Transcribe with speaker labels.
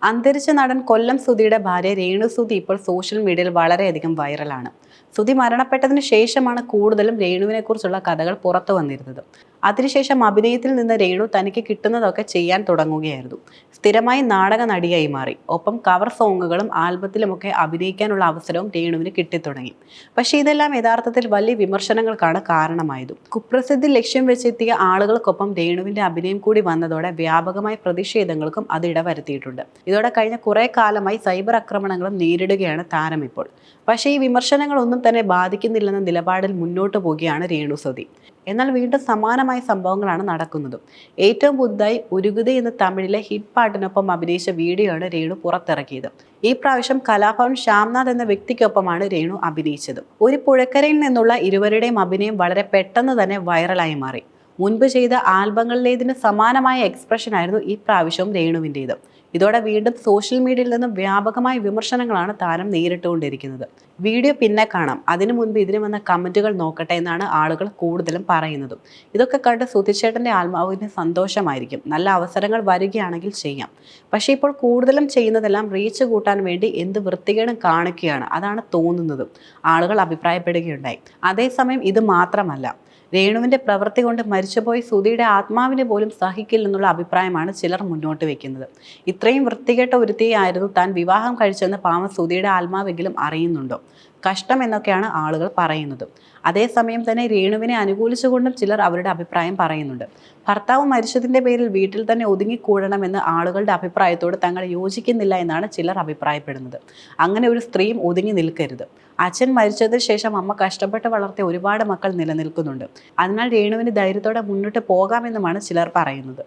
Speaker 1: അന്തരിച്ച നടൻ കൊല്ലം സുധിയുടെ ഭാര്യ രേണു സുധി ഇപ്പോൾ സോഷ്യൽ മീഡിയയിൽ വളരെയധികം വൈറലാണ്. സുധി മരണപ്പെട്ടതിന് ശേഷമാണ് കൂടുതലും രേണുവിനെ കുറിച്ചുള്ള കഥകൾ പുറത്തു വന്നിരുന്നത്. അതിനുശേഷം അഭിനയത്തിൽ നിന്ന് രേണു തനിക്ക് കിട്ടുന്നതൊക്കെ ചെയ്യാൻ തുടങ്ങുകയായിരുന്നു. സ്ഥിരമായി നാടക നടിയായി മാറി. ഒപ്പം കവർ സോങ്ങുകളും ആൽബത്തിലുമൊക്കെ അഭിനയിക്കാനുള്ള അവസരവും രേണുവിന് കിട്ടിത്തുടങ്ങി. പക്ഷേ ഇതെല്ലാം യഥാർത്ഥത്തിൽ വലിയ വിമർശനങ്ങൾക്കാണ് കാരണമായതും. കുപ്രസിദ്ധി ലക്ഷ്യം വെച്ചെത്തിയ ആളുകൾക്കൊപ്പം രേണുവിന്റെ അഭിനയം കൂടി വന്നതോടെ വ്യാപകമായ പ്രതിഷേധങ്ങൾക്കും അത് ഇടവരുത്തിയിട്ടുണ്ട്. ഇതോടെ കഴിഞ്ഞ കുറെ കാലമായി സൈബർ ആക്രമണങ്ങളും നേരിടുകയാണ് താരം ഇപ്പോൾ. പക്ഷേ ഈ വിമർശനങ്ങളൊന്നും തന്നെ ബാധിക്കുന്നില്ലെന്ന നിലപാടിൽ മുന്നോട്ട് പോവുകയാണ് രേണു സുധി. എന്നാൽ വീണ്ടും സമാനമായ സംഭവങ്ങളാണ് നടക്കുന്നതും. ഏറ്റവും പുതുതായി ഉരുകുത എന്ന തമിഴിലെ ഹിറ്റ് പാട്ടിനൊപ്പം അഭിനയിച്ച വീഡിയോ ആണ് രേണു പുറത്തിറക്കിയത്. ഈ പ്രാവശ്യം കലാഭവൻ ശ്യാംനാഥ് എന്ന വ്യക്തിക്കൊപ്പമാണ് രേണു അഭിനയിച്ചത്. ഒരു പുഴക്കരയിൽ നിന്നുള്ള ഇരുവരുടെയും അഭിനയം വളരെ പെട്ടെന്ന് തന്നെ വൈറലായി മാറി. മുൻപ് ചെയ്ത ആൽബങ്ങളിലേതിന് സമാനമായ എക്സ്പ്രഷൻ ആയിരുന്നു ഈ പ്രാവശ്യവും രേണുവിൻ്റേത്. ഇതോടെ വീണ്ടും സോഷ്യൽ മീഡിയയിൽ നിന്നും വ്യാപകമായ വിമർശനങ്ങളാണ് താരം നേരിട്ടുകൊണ്ടിരിക്കുന്നത്. വീഡിയോ പിന്നെ കാണാം, അതിനു മുൻപ് ഇതിന് വന്ന കമന്റുകൾ നോക്കട്ടെ എന്നാണ് ആളുകൾ കൂടുതലും പറയുന്നതും. ഇതൊക്കെ കണ്ട് സുധിച്ചേട്ടൻ്റെ ആത്മാവിന് സന്തോഷമായിരിക്കും. നല്ല അവസരങ്ങൾ വരികയാണെങ്കിൽ ചെയ്യാം. പക്ഷേ ഇപ്പോൾ കൂടുതലും ചെയ്യുന്നതെല്ലാം റീച്ച് കൂട്ടാൻ വേണ്ടി എന്ത് വൃത്തികേടും കാണിക്കുകയാണ്, അതാണ് തോന്നുന്നതും ആളുകൾ അഭിപ്രായപ്പെടുകയുണ്ടായി. അതേസമയം ഇത് മാത്രമല്ല, രേണുവിന്റെ പ്രവൃത്തി കൊണ്ട് മരിച്ചുപോയി സുധിയുടെ ആത്മാവിനെ പോലും സഹിക്കില്ലെന്നുള്ള അഭിപ്രായമാണ് ചിലർ മുന്നോട്ട് വെക്കുന്നത്. ഇത്രയും വൃത്തികെട്ട ഒരുത്തിയായിരുന്നു താൻ വിവാഹം കഴിച്ചെന്ന് പാവം സുധിയുടെ ആത്മാവെങ്കിലും അറിയുന്നുണ്ടോ? കഷ്ടം എന്നൊക്കെയാണ് ആളുകൾ പറയുന്നത്. അതേസമയം തന്നെ രേണുവിനെ അനുകൂലിച്ചുകൊണ്ടും ചിലർ അവരുടെ അഭിപ്രായം പറയുന്നുണ്ട്. ഭർത്താവ് മരിച്ചതിന്റെ പേരിൽ വീട്ടിൽ തന്നെ ഒതുങ്ങിക്കൂടണമെന്ന് ആളുകളുടെ അഭിപ്രായത്തോട് തങ്ങൾ യോജിക്കുന്നില്ല എന്നാണ് ചിലർ അഭിപ്രായപ്പെടുന്നത്. അങ്ങനെ ഒരു സ്ത്രീയും ഒതുങ്ങി നിൽക്കരുത്. അച്ഛൻ മരിച്ചതിന് ശേഷം അമ്മ കഷ്ടപ്പെട്ട് വളർത്തിയ ഒരുപാട് മക്കൾ നിലനിൽക്കുന്നുണ്ട്. അതിനാൽ രേണുവിന് ധൈര്യത്തോടെ മുന്നോട്ട് പോകാമെന്നുമാണ് ചിലർ പറയുന്നത്.